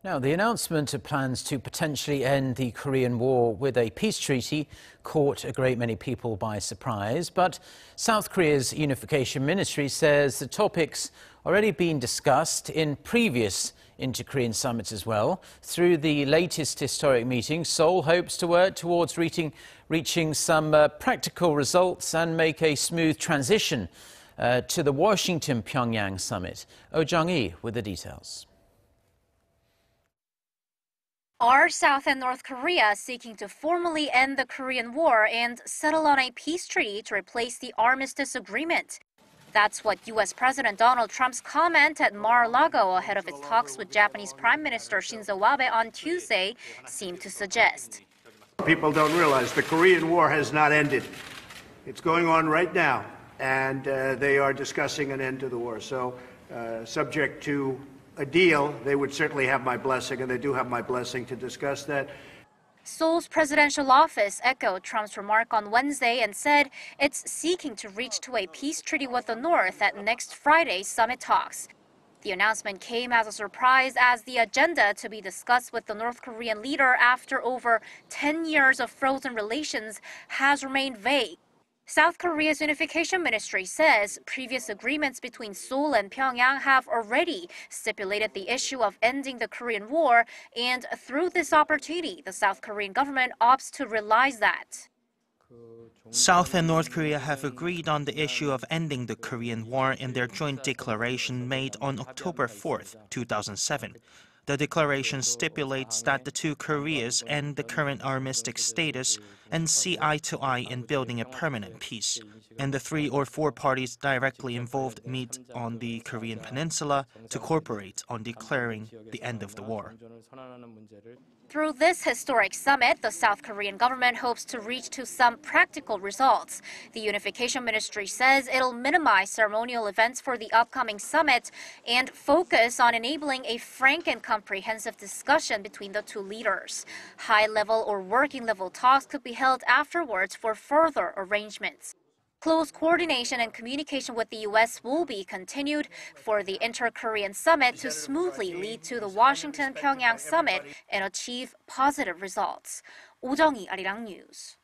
Now, the announcement of plans to potentially end the Korean War with a peace treaty caught a great many people by surprise. But South Korea's Unification Ministry says the topic's already been discussed in previous inter-Korean summits as well. Through the latest historic meeting, Seoul hopes to work towards reaching some practical results and make a smooth transition to the Washington-Pyongyang summit. Jung-hee with the details. Are South and North Korea seeking to formally end the Korean War and settle on a peace treaty to replace the armistice agreement? That's what U.S. President Donald Trump's comment at Mar-a-Lago ahead of his talks with Japanese Prime Minister Shinzo Abe on Tuesday seemed to suggest. People don't realize the Korean War has not ended. It's going on right now, and they are discussing an end to the war. So, subject to a deal, they would certainly have my blessing, and they do have my blessing to discuss that. Seoul's presidential office echoed Trump's remark on Wednesday and said it's seeking to reach to a peace treaty with the North at next Friday's summit talks. The announcement came as a surprise as the agenda to be discussed with the North Korean leader after over 10 years of frozen relations has remained vague. South Korea's Unification Ministry says previous agreements between Seoul and Pyongyang have already stipulated the issue of ending the Korean War, and through this opportunity, the South Korean government opts to realize that. South and North Korea have agreed on the issue of ending the Korean War in their joint declaration made on October 4, 2007. The declaration stipulates that the two Koreas end the current armistice status and see eye to eye in building a permanent peace. And the 3 or 4 parties directly involved meet on the Korean peninsula to cooperate on declaring the end of the war. Through this historic summit, the South Korean government hopes to reach to some practical results. The Unification Ministry says it'll minimize ceremonial events for the upcoming summit and focus on enabling a frank and comprehensive discussion between the two leaders. High-level or working-level talks could be held afterwards for further arrangements. Close coordination and communication with the U.S. will be continued for the inter-Korean summit to smoothly lead to the Washington-Pyongyang summit and achieve positive results. Jung-hee, Arirang News.